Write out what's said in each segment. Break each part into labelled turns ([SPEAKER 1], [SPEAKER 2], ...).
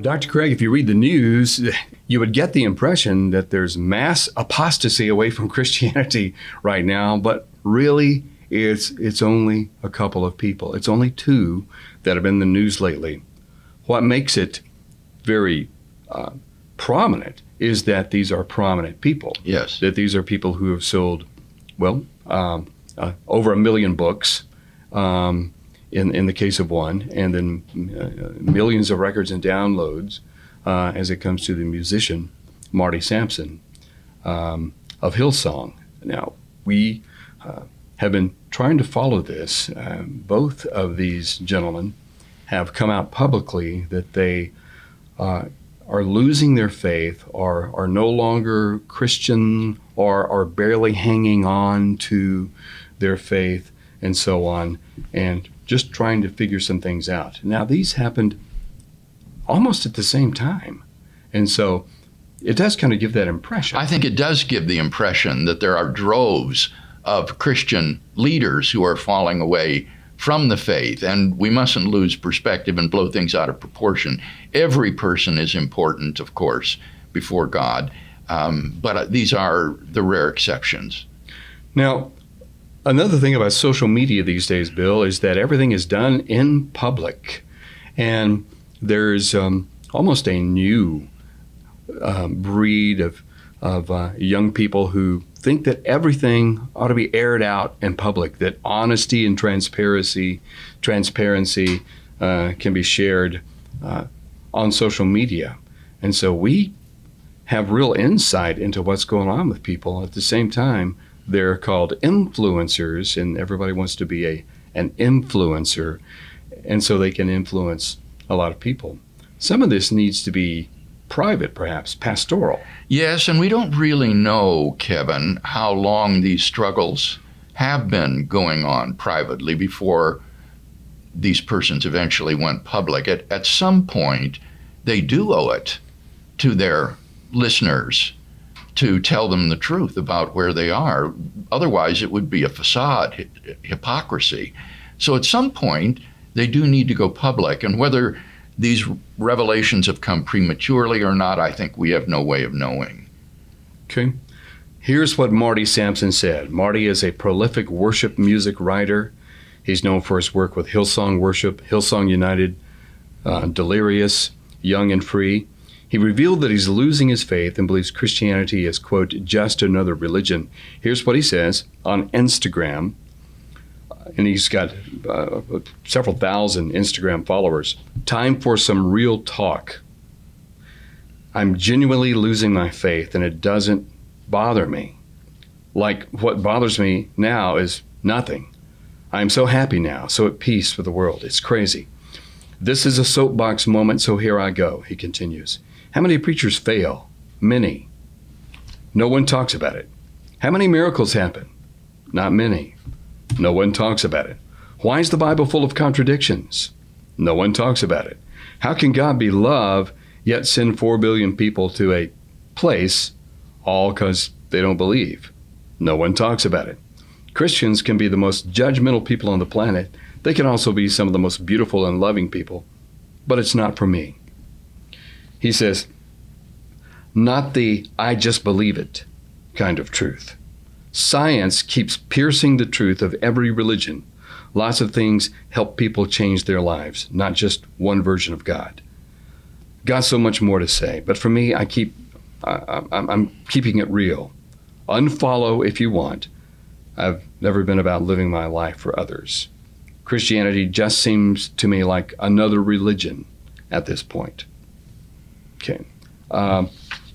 [SPEAKER 1] Dr. Craig, if you read the news, you would get the impression that there's mass apostasy away from Christianity right now, but really it's only a couple of people. It's only two that have been in the news lately. What makes it very prominent is that these are prominent people.
[SPEAKER 2] Yes.
[SPEAKER 1] That these are people who have sold, over 1 million books in the case of one, and then millions of records and downloads as it comes to the musician Marty Sampson of Hillsong. Now, we have been trying to follow this. Both of these gentlemen have come out publicly that they are losing their faith, are no longer Christian, or are barely hanging on to their faith, and so on, and just trying to figure some things out. Now, these happened almost at the same time, and so it does kind of give that impression.
[SPEAKER 2] I think it does give the impression that there are droves of Christian leaders who are falling away from the faith, and we mustn't lose perspective and blow things out of proportion. Every person is important, of course, before God, but these are the rare exceptions.
[SPEAKER 1] Now, another thing about social media these days, Bill, is that everything is done in public, and there's almost a new breed of young people who think that everything ought to be aired out in public, that honesty and transparency can be shared on social media. And so we have real insight into what's going on with people. At the same time, they're called influencers, and everybody wants to be an influencer, and so they can influence a lot of people. Some of this needs to be private, perhaps, pastoral.
[SPEAKER 2] Yes, and we don't really know, Kevin, how long these struggles have been going on privately before these persons eventually went public. At some point, they do owe it to their listeners to tell them the truth about where they are. Otherwise, it would be a facade, hypocrisy. So at some point, they do need to go public. And whether these revelations have come prematurely or not, I think we have no way of knowing.
[SPEAKER 1] Okay. Here's what Marty Sampson said. Marty is a prolific worship music writer. He's known for his work with Hillsong Worship, Hillsong United, Delirious, Young and Free. He revealed that he's losing his faith and believes Christianity is, quote, just another religion. Here's what he says on Instagram. And he's got several thousand Instagram followers. Time for some real talk. I'm genuinely losing my faith, and it doesn't bother me. Like, what bothers me now is nothing. I'm so happy now, so at peace with the world. It's crazy. This is a soapbox moment, so here I go, he continues. How many preachers fail? Many. No one talks about it. How many miracles happen? Not many. No one talks about it. Why is the Bible full of contradictions? No one talks about it. How can God be love, yet send 4 billion people to a place, all because they don't believe? No one talks about it. Christians can be the most judgmental people on the planet. They can also be some of the most beautiful and loving people, but it's not for me. He says, not the I just believe it kind of truth. Science keeps piercing the truth of every religion. Lots of things help people change their lives, not just one version of God. Got so much more to say, but for me, I'm keeping it real. Unfollow if you want. I've never been about living my life for others. Christianity just seems to me like another religion at this point. Okay.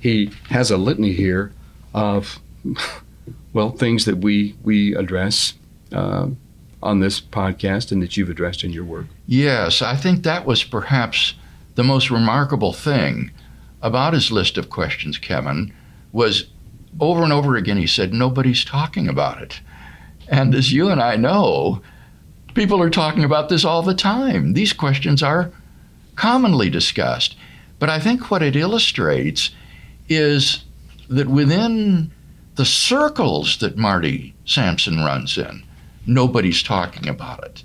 [SPEAKER 1] He has a litany here of things that we address on this podcast and that you've addressed in your work.
[SPEAKER 2] Yes, I think that was perhaps the most remarkable thing about his list of questions, Kevin, was over and over again he said, nobody's talking about it. And as you and I know, people are talking about this all the time. These questions are commonly discussed. But I think what it illustrates is that within the circles that Marty Sampson runs in, nobody's talking about it.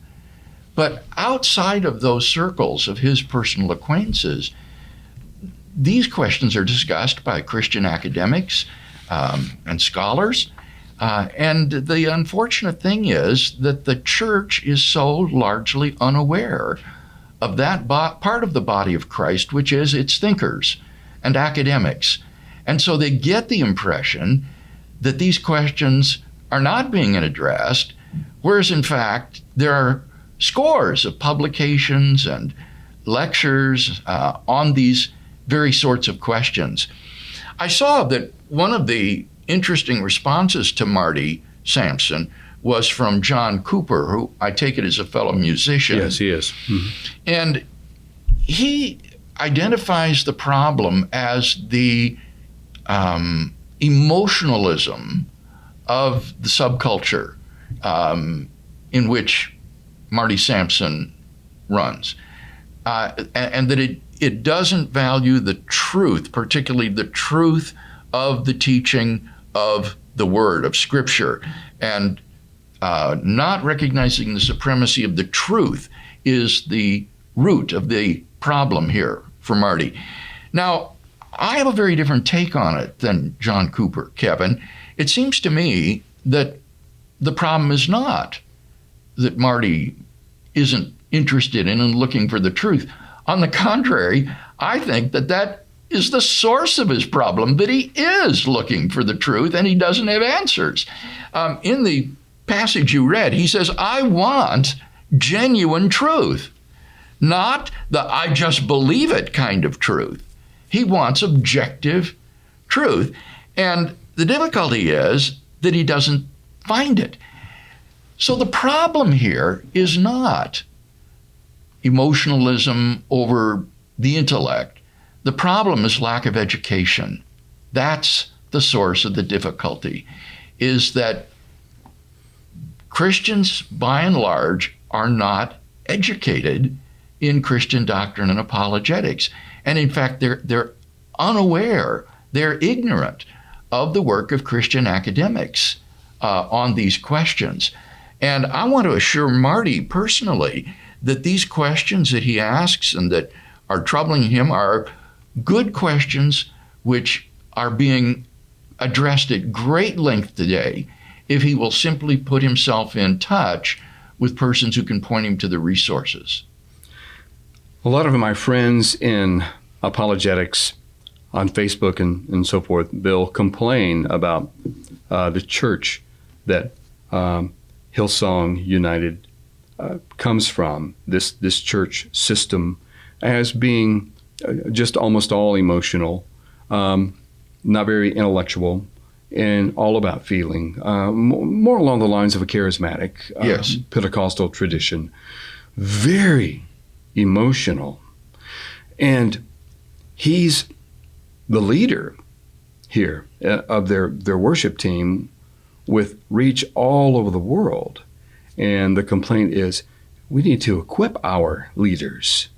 [SPEAKER 2] But outside of those circles of his personal acquaintances, these questions are discussed by Christian academics and scholars. And the unfortunate thing is that the church is so largely unaware of that part of the body of Christ, which is its thinkers and academics. And so they get the impression that these questions are not being addressed, whereas in fact there are scores of publications and lectures on these very sorts of questions. I saw that one of the interesting responses to Marty Sampson was from John Cooper, who I take it is a fellow musician.
[SPEAKER 1] Yes, he is. Mm-hmm.
[SPEAKER 2] And he identifies the problem as the emotionalism of the subculture in which Marty Sampson runs, and that it doesn't value the truth, particularly the truth of the teaching of the Word, of Scripture, and not recognizing the supremacy of the truth is the root of the problem here for Marty. Now, I have a very different take on it than John Cooper, Kevin. It seems to me that the problem is not that Marty isn't interested in and looking for the truth. On the contrary, I think that that is the source of his problem, that he is looking for the truth and he doesn't have answers. In the passage you read, he says, I want genuine truth, not the I just believe it kind of truth. He wants objective truth. And the difficulty is that he doesn't find it. So the problem here is not emotionalism over the intellect. The problem is lack of education. That's the source of the difficulty, is that Christians, by and large, are not educated in Christian doctrine and apologetics. And in fact, they're unaware, they're ignorant of the work of Christian academics on these questions. And I want to assure Marty personally that these questions that he asks and that are troubling him are good questions which are being addressed at great length today if he will simply put himself in touch with persons who can point him to the resources.
[SPEAKER 1] A lot of my friends in apologetics on Facebook and so forth, Bill, complain about the church that Hillsong United comes from, this church system, as being just almost all emotional, not very intellectual, and all about feeling, more along the lines of a charismatic Pentecostal tradition. Very emotional. And he's the leader here of their worship team with reach all over the world. And the complaint is, we need to equip our leaders,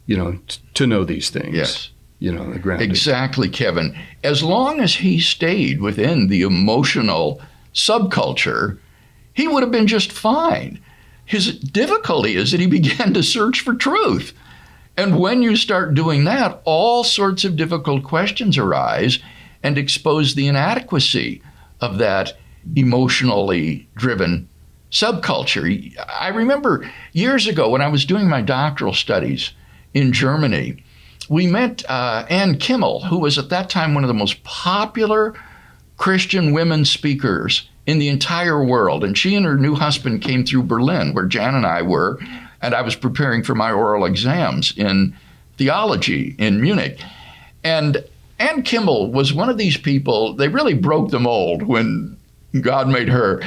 [SPEAKER 1] to know these things.
[SPEAKER 2] Yes.
[SPEAKER 1] The grounding.
[SPEAKER 2] Exactly, Kevin. As long as he stayed within the emotional subculture, he would have been just fine. His difficulty is that he began to search for truth. And when you start doing that, all sorts of difficult questions arise and expose the inadequacy of that emotionally driven subculture. I remember years ago when I was doing my doctoral studies in Germany, we met Ann Kimmel, who was at that time one of the most popular Christian women speakers in the entire world. And she and her new husband came through Berlin, where Jan and I were, and I was preparing for my oral exams in theology in Munich. And Ann Kimmel was one of these people, they really broke the mold when God made her,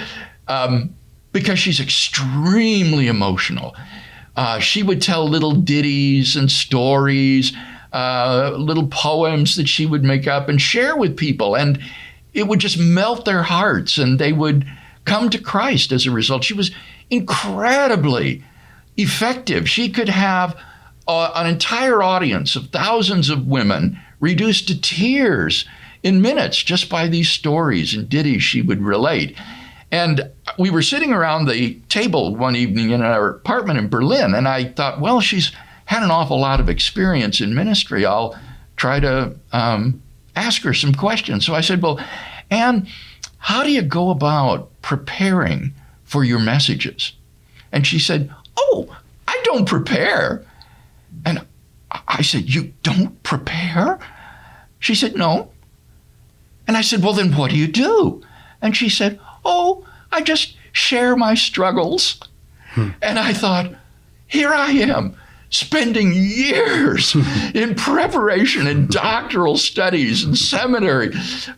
[SPEAKER 2] because she's extremely emotional. She would tell little ditties and stories, little poems that she would make up and share with people. And it would just melt their hearts and they would come to Christ as a result. She was incredibly effective. She could have an entire audience of thousands of women reduced to tears in minutes just by these stories and ditties she would relate. And we were sitting around the table one evening in our apartment in Berlin, and I thought, well, she's had an awful lot of experience in ministry. I'll try to ask her some questions. So I said, well, Ann, how do you go about preparing for your messages? And she said, oh, I don't prepare. And I said, you don't prepare? She said, no. And I said, well, then what do you do? And she said, oh, I just share my struggles. And I thought, here I am, spending years in preparation and doctoral studies and seminary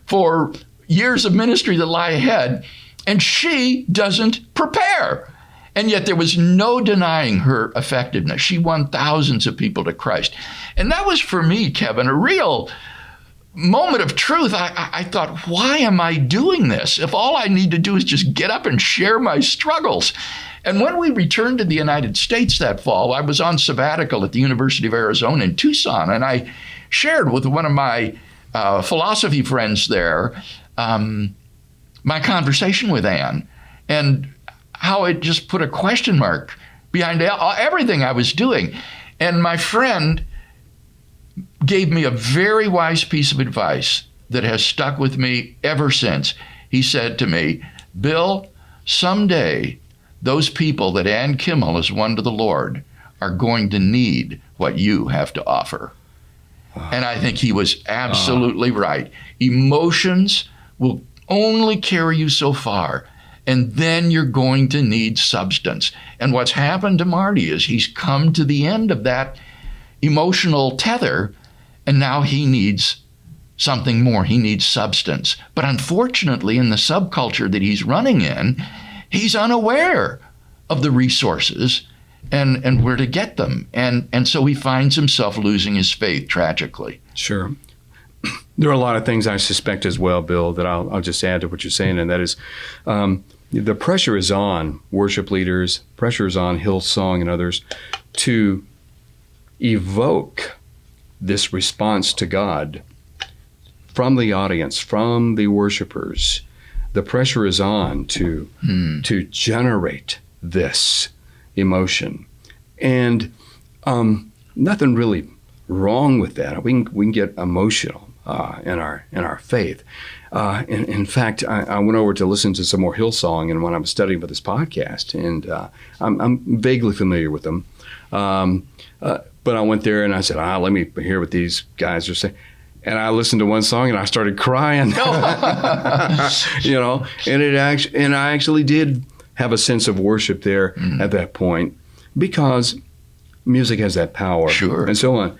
[SPEAKER 2] for years of ministry that lie ahead, and she doesn't prepare. And yet there was no denying her effectiveness. She won thousands of people to Christ. And that was, for me, Kevin, a real moment of truth. I thought, why am I doing this? If all I need to do is just get up and share my struggles. And when we returned to the United States that fall, I was on sabbatical at the University of Arizona in Tucson, and I shared with one of my philosophy friends there my conversation with Ann, and how it just put a question mark behind everything I was doing. And my friend gave me a very wise piece of advice that has stuck with me ever since. He said to me, Bill, someday those people that Ann Kimmel has won to the Lord are going to need what you have to offer. And I think he was absolutely right. Emotions will only carry you so far, and then you're going to need substance. And what's happened to Marty is he's come to the end of that emotional tether, and now he needs something more. He needs substance. But unfortunately, in the subculture that he's running in, he's unaware of the resources and where to get them. And so he finds himself losing his faith tragically.
[SPEAKER 1] Sure. There are a lot of things I suspect as well, Bill, that I'll just add to what you're saying, and that is the pressure is on worship leaders, pressure is on Hillsong and others to evoke this response to God from the audience, from the worshipers. The pressure is on to generate this emotion, and nothing really wrong with that. We can get emotional in our faith. In fact, I went over to listen to some more Hillsong, and when I was studying for this podcast, and I'm vaguely familiar with them, but I went there and I said, let me hear what these guys are saying. And I listened to one song and I started crying, and I actually did have a sense of worship there at that point, because music has that power,
[SPEAKER 2] sure,
[SPEAKER 1] and so on.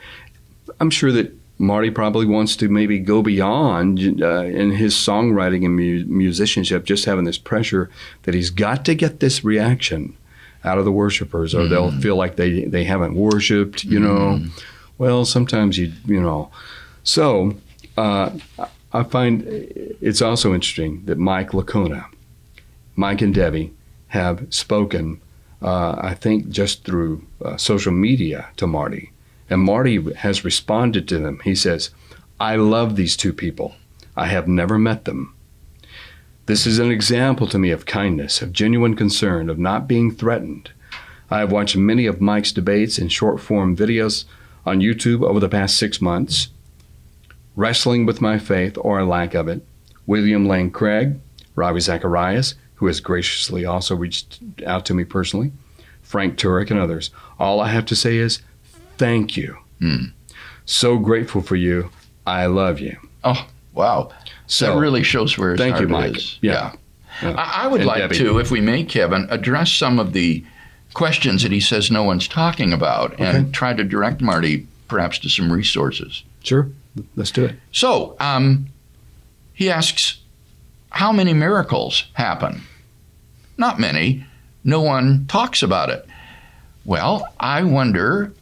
[SPEAKER 1] I'm sure that Marty probably wants to maybe go beyond in his songwriting and musicianship, just having this pressure that he's got to get this reaction out of the worshipers, or they'll feel like they haven't worshiped. Well, sometimes So I find it's also interesting that Mike and Debbie have spoken, I think, just through social media to Marty. And Marty has responded to them. He says, I love these two people. I have never met them. This is an example to me of kindness, of genuine concern, of not being threatened. I have watched many of Mike's debates in short-form videos on YouTube over the past 6 months. Wrestling with my faith, or a lack of it. William Lane Craig, Ravi Zacharias, who has graciously also reached out to me personally, Frank Turek, and others. All I have to say is, thank you. So grateful for you. I love you.
[SPEAKER 2] Oh, wow. So that really shows where his heart
[SPEAKER 1] you, Mike.
[SPEAKER 2] is.
[SPEAKER 1] Yeah.
[SPEAKER 2] I would like
[SPEAKER 1] Debbie,
[SPEAKER 2] to, if we may, Kevin, address some of the questions that he says no one's talking about, and try to direct Marty perhaps to some resources.
[SPEAKER 1] Sure. Let's do it.
[SPEAKER 2] So he asks, how many miracles happen? Not many. No one talks about it. Well, I wonder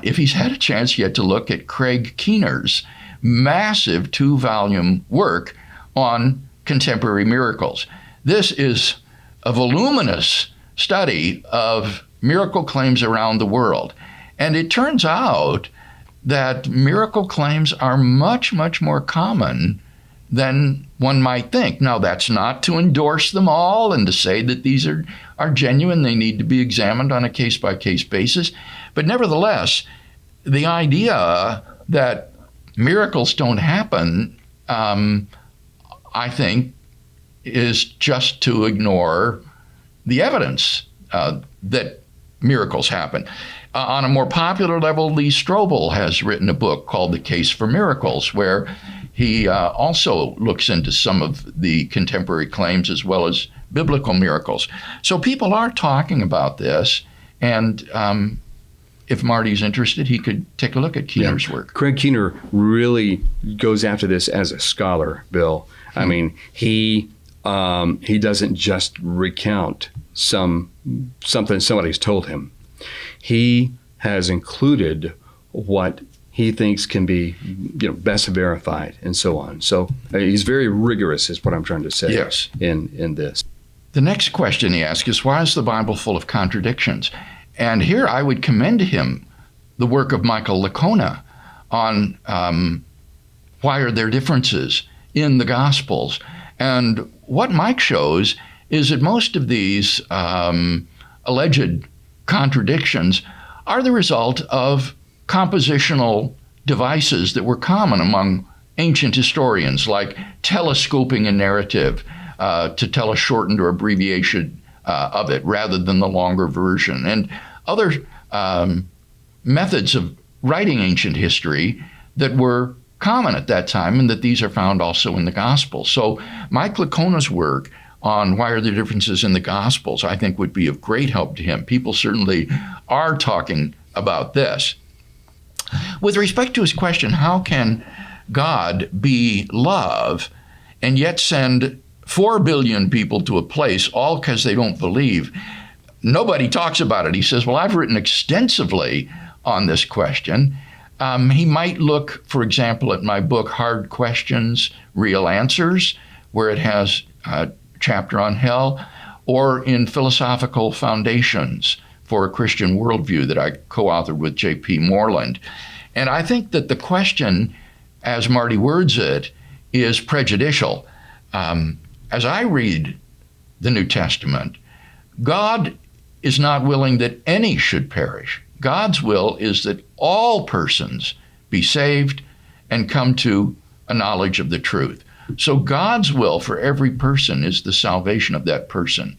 [SPEAKER 2] if he's had a chance yet to look at Craig Keener's massive 2-volume work on contemporary miracles. This is a voluminous study of miracle claims around the world. And it turns out that miracle claims are much, much more common than one might think. Now, that's not to endorse them all and to say that these are genuine. They need to be examined on a case-by-case basis. But nevertheless, the idea that miracles don't happen, I think, is just to ignore the evidence that miracles happen. On a more popular level, Lee Strobel has written a book called The Case for Miracles, where he also looks into some of the contemporary claims as well as biblical miracles. So people are talking about this, and if Marty's interested, he could take a look at Keener's work.
[SPEAKER 1] Craig Keener really goes after this as a scholar, Bill. I mean, he doesn't just recount something somebody's told him. He has included what he thinks can be, best verified and so on. So he's very rigorous, is what I'm trying to say.
[SPEAKER 2] Yes.
[SPEAKER 1] In this.
[SPEAKER 2] The next question he asks is, why is the Bible full of contradictions? And here I would commend to him the work of Michael Licona on why are there differences in the Gospels. And what Mike shows is that most of these alleged contradictions are the result of compositional devices that were common among ancient historians, like telescoping a narrative to tell a shortened or abbreviation of it rather than the longer version, and other methods of writing ancient history that were common at that time, and that these are found also in the Gospels. So Mike Licona's work on why are there differences in the Gospels, I think, would be of great help to him. People certainly are talking about this. With respect to his question, how can God be love and yet send 4 billion people to a place all because they don't believe? Nobody talks about it. He says, well, I've written extensively on this question. He might look, for example, at my book, Hard Questions, Real Answers, where it has a chapter on hell, or in Philosophical Foundations for a Christian Worldview that I co-authored with J.P. Moreland. And I think that the question, as Marty words it, is prejudicial. As I read the New Testament, God is not willing that any should perish. God's will is that all persons be saved and come to a knowledge of the truth. So God's will for every person is the salvation of that person.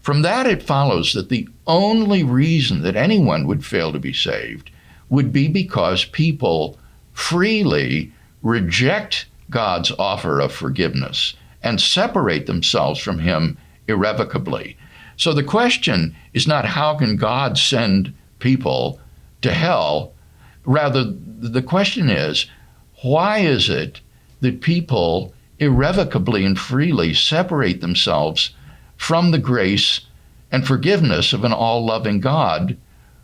[SPEAKER 2] From that, it follows that the only reason that anyone would fail to be saved would be because people freely reject God's offer of forgiveness and separate themselves from him irrevocably. So the question is not how can God send people to hell? Rather, the question is, why is it that people irrevocably and freely separate themselves from the grace and forgiveness of an all-loving God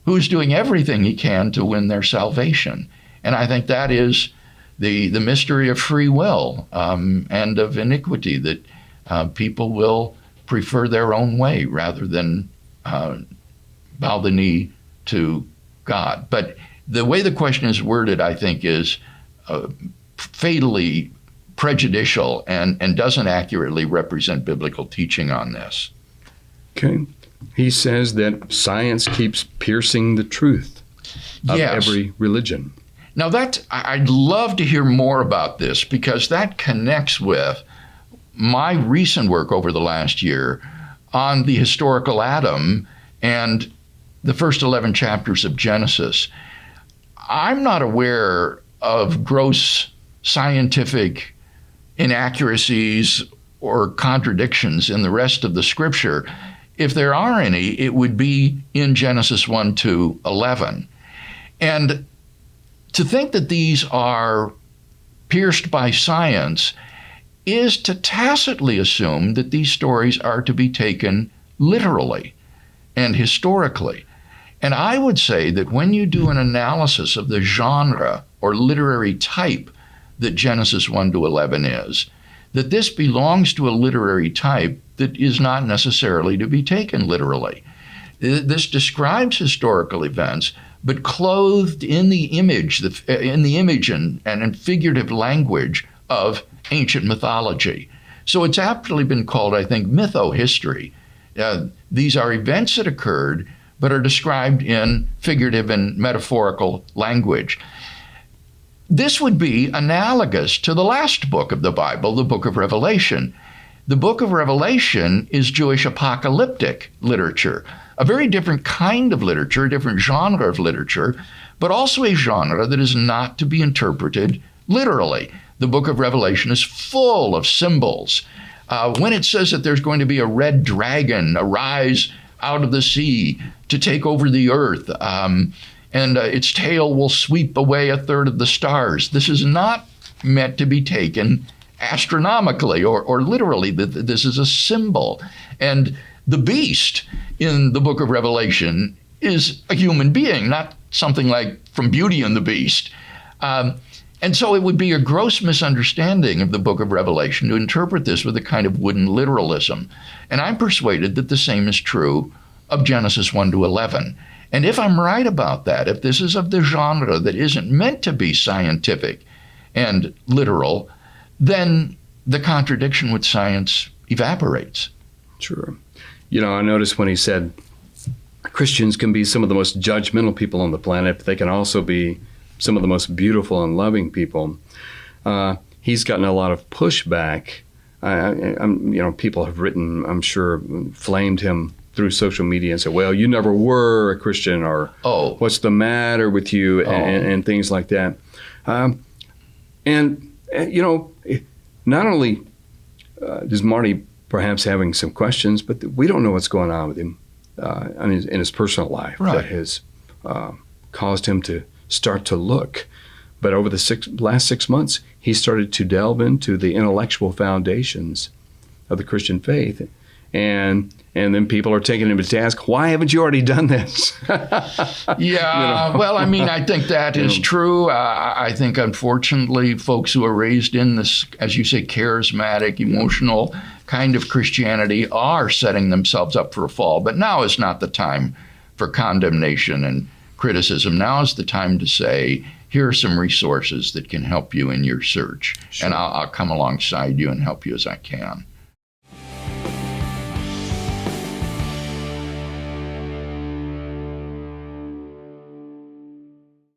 [SPEAKER 2] who's doing everything he can to win their salvation? And I think that is the mystery of free will and of iniquity, that people will prefer their own way rather than bow the knee to God. But the way the question is worded, I think, is fatally prejudicial and doesn't accurately represent biblical teaching on this.
[SPEAKER 1] Okay. He says that science keeps piercing the truth of every religion.
[SPEAKER 2] Now I'd love to hear more about this, because that connects with my recent work over the last year on the historical Adam and the first 11 chapters of Genesis. I'm not aware of gross scientific inaccuracies or contradictions in the rest of the scripture. If there are any, it would be in Genesis 1 to 11. And to think that these are pierced by science is to tacitly assume that these stories are to be taken literally and historically. And I would say that when you do an analysis of the genre or literary type that Genesis 1 to 11 is, that this belongs to a literary type that is not necessarily to be taken literally. This describes historical events, but clothed in the image, and in figurative language of ancient mythology. So it's aptly been called, I think, mytho-history. These are events that occurred, but are described in figurative and metaphorical language. This would be analogous to the last book of the Bible, the book of Revelation. The book of Revelation is Jewish apocalyptic literature, a very different kind of literature, a different genre of literature, but also a genre that is not to be interpreted literally. The book of Revelation is full of symbols. When it says that there's going to be a red dragon arise out of the sea to take over the earth, and its tail will sweep away a third of the stars. This is not meant to be taken astronomically or literally. This is a symbol. And the beast in the book of Revelation is a human being, not something like from Beauty and the Beast. And so it would be a gross misunderstanding of the book of Revelation to interpret this with a kind of wooden literalism. And I'm persuaded that the same is true of Genesis 1 to 11. And if I'm right about that, if this is of the genre that isn't meant to be scientific and literal, then the contradiction with science evaporates.
[SPEAKER 1] Sure. You know, I noticed when he said Christians can be some of the most judgmental people on the planet, but they can also be some of the most beautiful and loving people. He's gotten a lot of pushback. People have written, I'm sure, flamed him through social media and said, well, you never were a Christian, or what's the matter with you, and things like that. Not only is Marty perhaps having some questions, but we don't know what's going on with him in his personal life that has caused him to start to look. But over the last 6 months, he started to delve into the intellectual foundations of the Christian faith. And then people are taking him to task. Why haven't you already done this?
[SPEAKER 2] Well, I mean, I think that is true. I think, unfortunately, folks who are raised in this, as you say, charismatic, emotional kind of Christianity are setting themselves up for a fall. But now is not the time for condemnation and criticism. Now is the time to say, here are some resources that can help you in your search. Sure. And I'll come alongside you and help you as I can.